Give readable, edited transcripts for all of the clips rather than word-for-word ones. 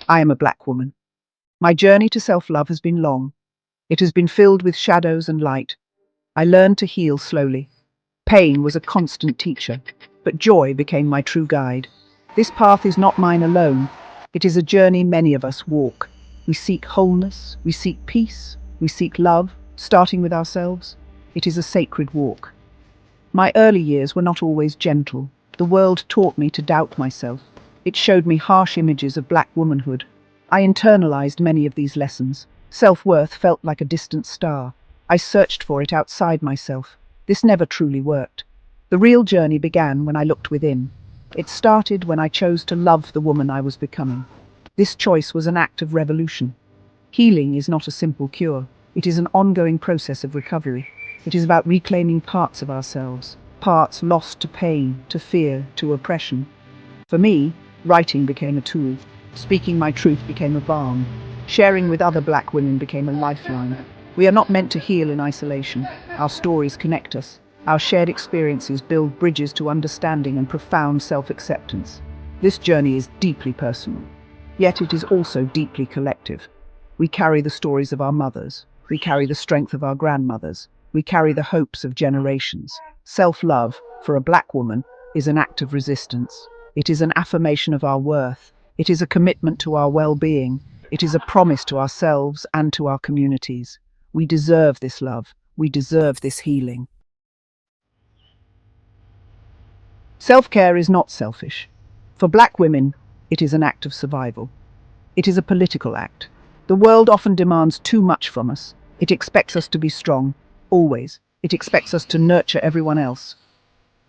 I am a black woman. My journey to self-love has been long. It has been filled with shadows and light. I learned to heal slowly. Pain was a constant teacher, but joy became my true guide. This path is not mine alone. It is a journey many of us walk. We seek wholeness, we seek peace, we seek love, starting with ourselves. It is a sacred walk. My early years were not always gentle. The world taught me to doubt myself. It showed me harsh images of black womanhood. I internalized many of these lessons. Self-worth felt like a distant star. I searched for it outside myself. This never truly worked. The real journey began when I looked within. It started when I chose to love the woman I was becoming. This choice was an act of revolution. Healing is not a simple cure. It is an ongoing process of recovery. It is about reclaiming parts of ourselves, parts lost to pain, to fear, to oppression. For me, writing became a tool. Speaking my truth became a balm. Sharing with other black women became a lifeline. We are not meant to heal in isolation. Our stories connect us. Our shared experiences build bridges to understanding and profound self-acceptance. This journey is deeply personal, yet it is also deeply collective. We carry the stories of our mothers. We carry the strength of our grandmothers. We carry the hopes of generations. Self-love, for a black woman, is an act of resistance. It is an affirmation of our worth. It is a commitment to our well-being. It is a promise to ourselves and to our communities. We deserve this love. We deserve this healing. Self-care is not selfish. For black women, it is an act of survival. It is a political act. The world often demands too much from us. It expects us to be strong, always. It expects us to nurture everyone else.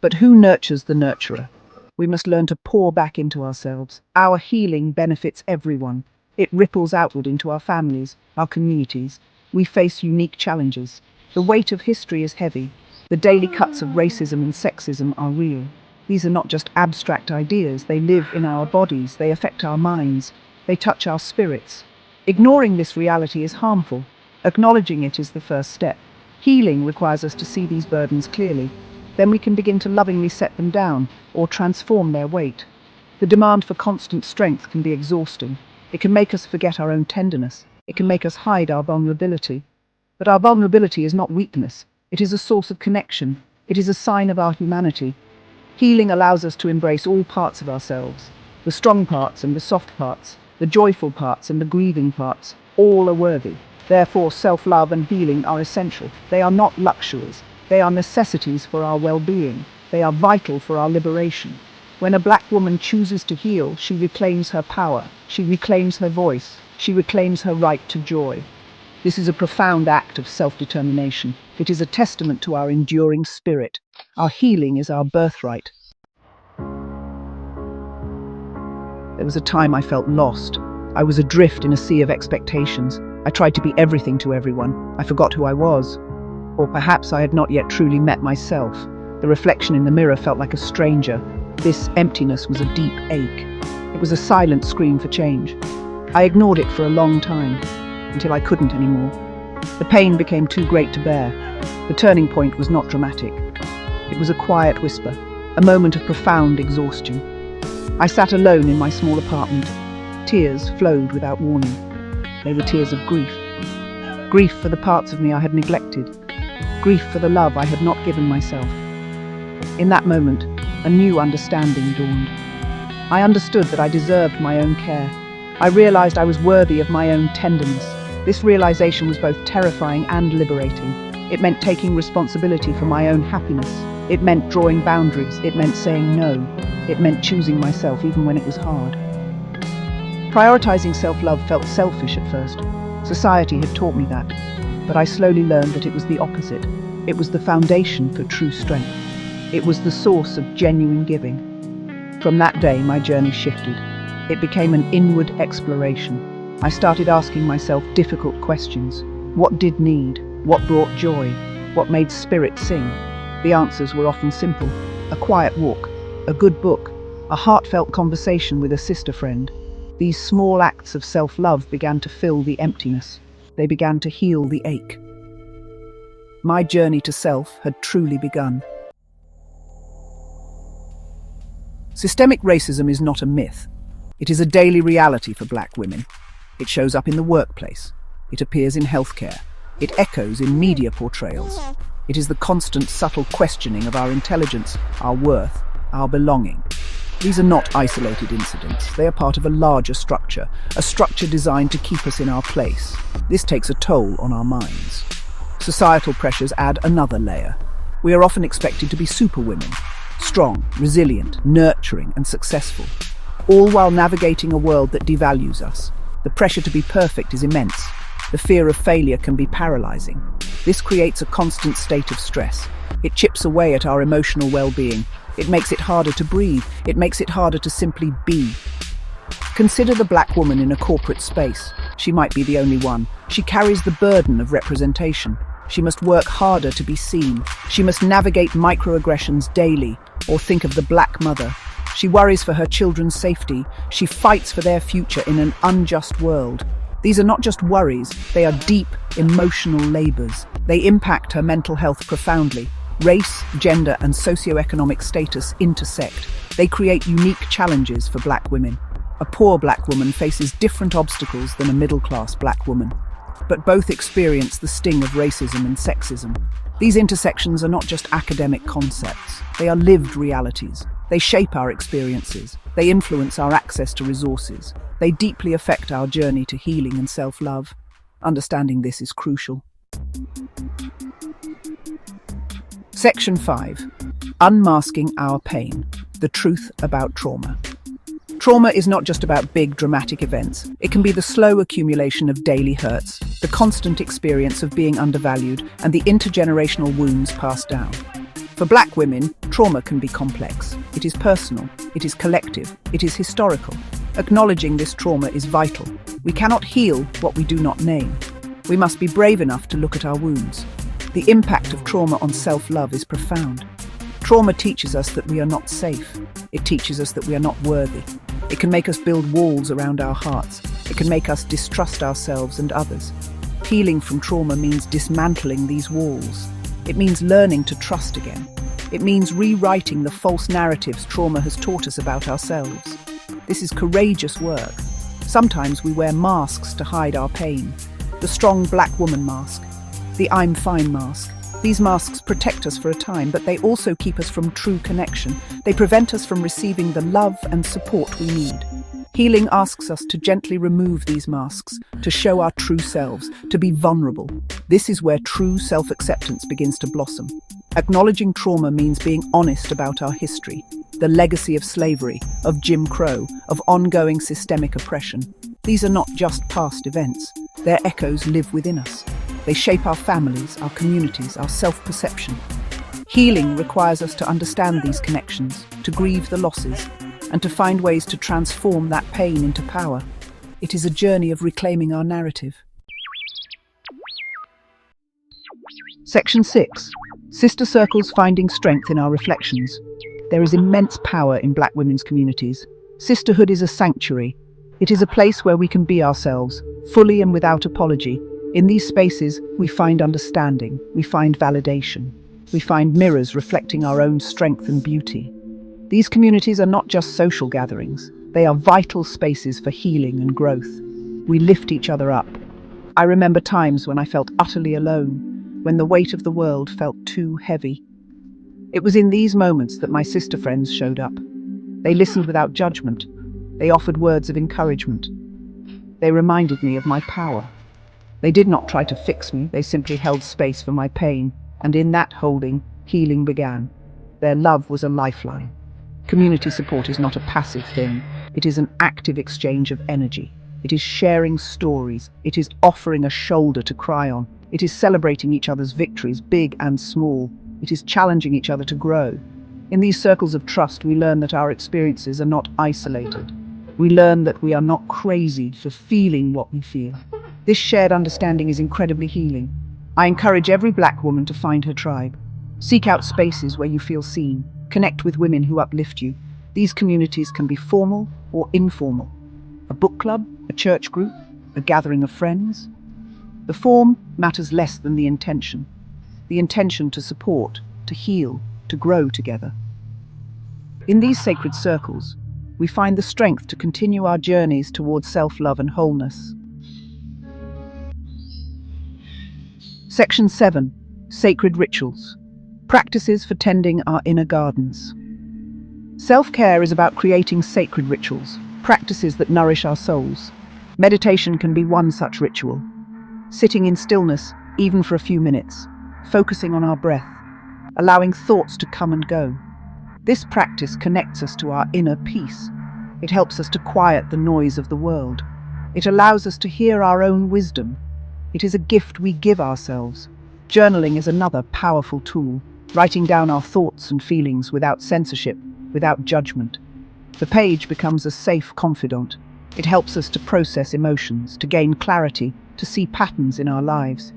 But who nurtures the nurturer? We must learn to pour back into ourselves. Our healing benefits everyone. It ripples outward into our families, our communities. We face unique challenges. The weight of history is heavy. The daily cuts of racism and sexism are real. These are not just abstract ideas. They live in our bodies. They affect our minds. They touch our spirits. Ignoring this reality is harmful. Acknowledging it is the first step. Healing requires us to see these burdens clearly. Then we can begin to lovingly set them down or transform their weight. The demand for constant strength can be exhausting. It can make us forget our own tenderness. It can make us hide our vulnerability. But our vulnerability is not weakness. It is a source of connection. It is a sign of our humanity. Healing allows us to embrace all parts of ourselves. The strong parts and the soft parts, the joyful parts and the grieving parts, all are worthy. Therefore, self-love and healing are essential. They are not luxuries. They are necessities for our well-being. They are vital for our liberation. When a black woman chooses to heal, she reclaims her power. She reclaims her voice. She reclaims her right to joy. This is a profound act of self-determination. It is a testament to our enduring spirit. Our healing is our birthright. There was a time I felt lost. I was adrift in a sea of expectations. I tried to be everything to everyone. I forgot who I was. Or perhaps I had not yet truly met myself. The reflection in the mirror felt like a stranger. This emptiness was a deep ache. It was a silent scream for change. I ignored it for a long time, until I couldn't anymore. The pain became too great to bear. The turning point was not dramatic. It was a quiet whisper, a moment of profound exhaustion. I sat alone in my small apartment. Tears flowed without warning. They were tears of grief. Grief for the parts of me I had neglected. Grief for the love I had not given myself. In that moment, a new understanding dawned. I understood that I deserved my own care. I realized I was worthy of my own tenderness. This realization was both terrifying and liberating. It meant taking responsibility for my own happiness. It meant drawing boundaries. It meant saying no. It meant choosing myself even when it was hard. Prioritizing self-love felt selfish at first. Society had taught me that. But I slowly learned that it was the opposite. It was the foundation for true strength. It was the source of genuine giving. From that day, my journey shifted. It became an inward exploration. I started asking myself difficult questions. What did need? What brought joy? What made spirit sing? The answers were often simple. A quiet walk, a good book, a heartfelt conversation with a sister friend. These small acts of self-love began to fill the emptiness. They began to heal the ache. My journey to self had truly begun. Systemic racism is not a myth. It is a daily reality for Black women. It shows up in the workplace. It appears in healthcare. It echoes in media portrayals. It is the constant, subtle questioning of our intelligence, our worth, our belonging. These are not isolated incidents. They are part of a larger structure, a structure designed to keep us in our place. This takes a toll on our minds. Societal pressures add another layer. We are often expected to be superwomen, strong, resilient, nurturing, and successful, all while navigating a world that devalues us. The pressure to be perfect is immense. The fear of failure can be paralyzing. This creates a constant state of stress. It chips away at our emotional well-being. It makes it harder to breathe. It makes it harder to simply be. Consider the Black woman in a corporate space. She might be the only one. She carries the burden of representation. She must work harder to be seen. She must navigate microaggressions daily. Or think of the Black mother. She worries for her children's safety. She fights for their future in an unjust world. These are not just worries, they are deep, emotional labors. They impact her mental health profoundly. Race, gender, and socioeconomic status intersect. They create unique challenges for Black women. A poor Black woman faces different obstacles than a middle-class Black woman. But both experience the sting of racism and sexism. These intersections are not just academic concepts. They are lived realities. They shape our experiences. They influence our access to resources. They deeply affect our journey to healing and self-love. Understanding this is crucial. Section 5. Unmasking our pain. The truth about trauma. Trauma is not just about big, dramatic events. It can be the slow accumulation of daily hurts, the constant experience of being undervalued, and the intergenerational wounds passed down. For Black women, trauma can be complex. It is personal, it is collective, it is historical. Acknowledging this trauma is vital. We cannot heal what we do not name. We must be brave enough to look at our wounds. The impact of trauma on self-love is profound. Trauma teaches us that we are not safe. It teaches us that we are not worthy. It can make us build walls around our hearts. It can make us distrust ourselves and others. Healing from trauma means dismantling these walls. It means learning to trust again. It means rewriting the false narratives trauma has taught us about ourselves. This is courageous work. Sometimes we wear masks to hide our pain. The strong Black woman mask, the I'm fine mask. These masks protect us for a time, but they also keep us from true connection. They prevent us from receiving the love and support we need. Healing asks us to gently remove these masks, to show our true selves, to be vulnerable. This is where true self-acceptance begins to blossom. Acknowledging trauma means being honest about our history, the legacy of slavery, of Jim Crow, of ongoing systemic oppression. These are not just past events. Their echoes live within us. They shape our families, our communities, our self-perception. Healing requires us to understand these connections, to grieve the losses, and to find ways to transform that pain into power. It is a journey of reclaiming our narrative. Section 6. Sister circles finding strength in our reflections. There is immense power in Black women's communities. Sisterhood is a sanctuary. It is a place where we can be ourselves, fully and without apology. In these spaces, we find understanding, we find validation, we find mirrors reflecting our own strength and beauty. These communities are not just social gatherings, they are vital spaces for healing and growth. We lift each other up. I remember times when I felt utterly alone, when the weight of the world felt too heavy. It was in these moments that my sister friends showed up. They listened without judgment. They offered words of encouragement. They reminded me of my power. They did not try to fix me, they simply held space for my pain, and in that holding, healing began. Their love was a lifeline. Community support is not a passive thing, it is an active exchange of energy. It is sharing stories, it is offering a shoulder to cry on, it is celebrating each other's victories, big and small, it is challenging each other to grow. In these circles of trust, we learn that our experiences are not isolated. We learn that we are not crazy for feeling what we feel. This shared understanding is incredibly healing. I encourage every Black woman to find her tribe. Seek out spaces where you feel seen. Connect with women who uplift you. These communities can be formal or informal. A book club, a church group, a gathering of friends. The form matters less than the intention. The intention to support, to heal, to grow together. In these sacred circles, we find the strength to continue our journeys towards self-love and wholeness. Section 7. Sacred Rituals. Practices for tending our inner gardens. Self-care is about creating sacred rituals, practices that nourish our souls. Meditation can be one such ritual. Sitting in stillness, even for a few minutes, focusing on our breath, allowing thoughts to come and go. This practice connects us to our inner peace. It helps us to quiet the noise of the world. It allows us to hear our own wisdom. It is a gift we give ourselves. Journaling is another powerful tool, writing down our thoughts and feelings without censorship, without judgment. The page becomes a safe confidant. It helps us to process emotions, to gain clarity, to see patterns in our lives.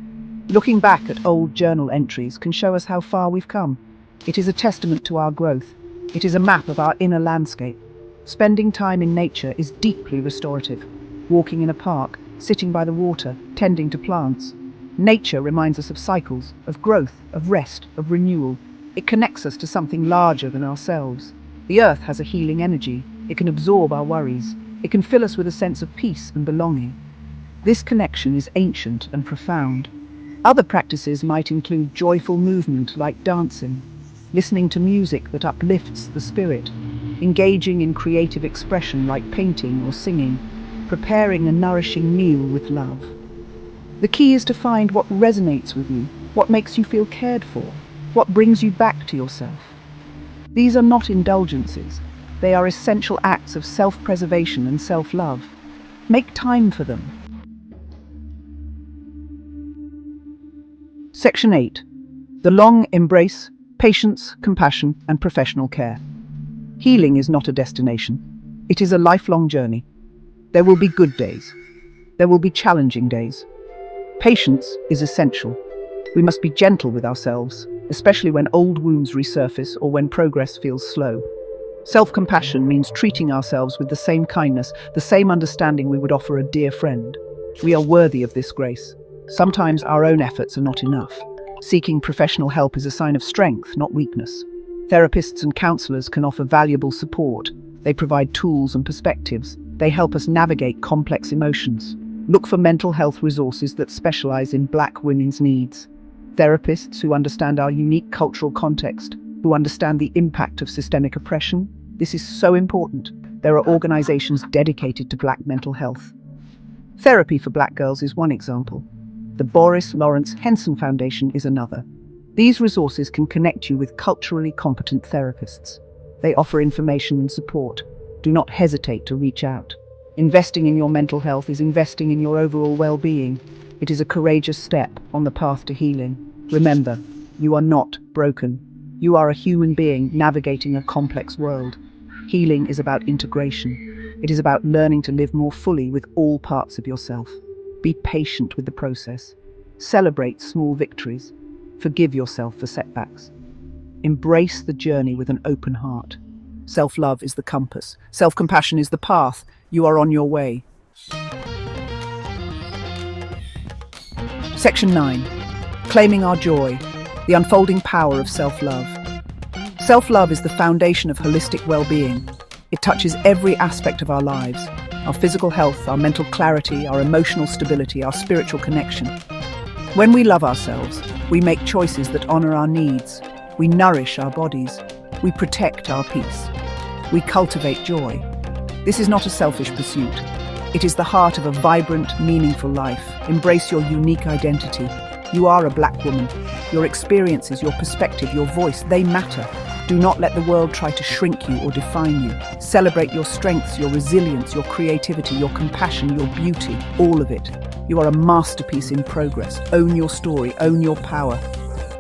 Looking back at old journal entries can show us how far we've come. It is a testament to our growth. It is a map of our inner landscape. Spending time in nature is deeply restorative. Walking in a park, sitting by the water, tending to plants. Nature reminds us of cycles, of growth, of rest, of renewal. It connects us to something larger than ourselves. The earth has a healing energy. It can absorb our worries. It can fill us with a sense of peace and belonging. This connection is ancient and profound. Other practices might include joyful movement like dancing, listening to music that uplifts the spirit, engaging in creative expression like painting or singing, preparing a nourishing meal with love. The key is to find what resonates with you, what makes you feel cared for, what brings you back to yourself. These are not indulgences. They are essential acts of self-preservation and self-love. Make time for them. Section 8. The long embrace, patience, compassion, and professional care. Healing is not a destination. It is a lifelong journey. There will be good days. There will be challenging days. Patience is essential. We must be gentle with ourselves, especially when old wounds resurface or when progress feels slow. Self-compassion means treating ourselves with the same kindness, the same understanding we would offer a dear friend. We are worthy of this grace. Sometimes our own efforts are not enough. Seeking professional help is a sign of strength, not weakness. Therapists and counselors can offer valuable support. They provide tools and perspectives. They help us navigate complex emotions. Look for mental health resources that specialize in Black women's needs. Therapists who understand our unique cultural context, who understand the impact of systemic oppression. This is so important. There are organizations dedicated to Black mental health. Therapy for Black girls is one example. The Boris Lawrence Henson Foundation is another. These resources can connect you with culturally competent therapists. They offer information and support. Do not hesitate to reach out. Investing in your mental health is investing in your overall well-being. It is a courageous step on the path to healing. Remember, you are not broken. You are a human being navigating a complex world. Healing is about integration. It is about learning to live more fully with all parts of yourself. Be patient with the process. Celebrate small victories. Forgive yourself for setbacks. Embrace the journey with an open heart. Self-love is the compass. Self-compassion is the path. You are on your way. Section 9. Claiming our joy. The unfolding power of self-love. Self-love is the foundation of holistic well-being. It touches every aspect of our lives. Our physical health, our mental clarity, our emotional stability, our spiritual connection. When we love ourselves, we make choices that honor our needs. We nourish our bodies. We protect our peace. We cultivate joy. This is not a selfish pursuit. It is the heart of a vibrant, meaningful life. Embrace your unique identity. You are a Black woman. Your experiences, your perspective, your voice, they matter. Do not let the world try to shrink you or define you. Celebrate your strengths, your resilience, your creativity, your compassion, your beauty, all of it. You are a masterpiece in progress. Own your story, own your power.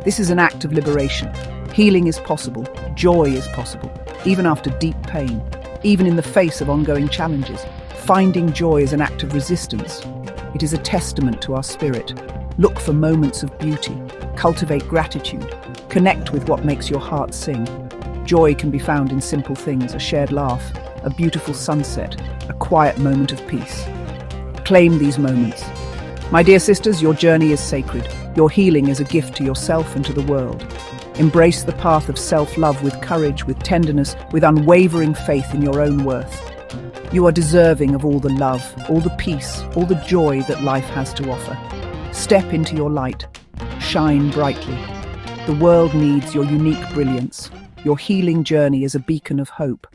This is an act of liberation. Healing is possible. Joy is possible, even after deep pain, even in the face of ongoing challenges. Finding joy is an act of resistance. It is a testament to our spirit. Look for moments of beauty. Cultivate gratitude. Connect with what makes your heart sing. Joy can be found in simple things: a shared laugh, a beautiful sunset, a quiet moment of peace. Claim these moments. My dear sisters, your journey is sacred. Your healing is a gift to yourself and to the world. Embrace the path of self-love with courage, with tenderness, with unwavering faith in your own worth. You are deserving of all the love, all the peace, all the joy that life has to offer. Step into your light. Shine brightly. The world needs your unique brilliance. Your healing journey is a beacon of hope.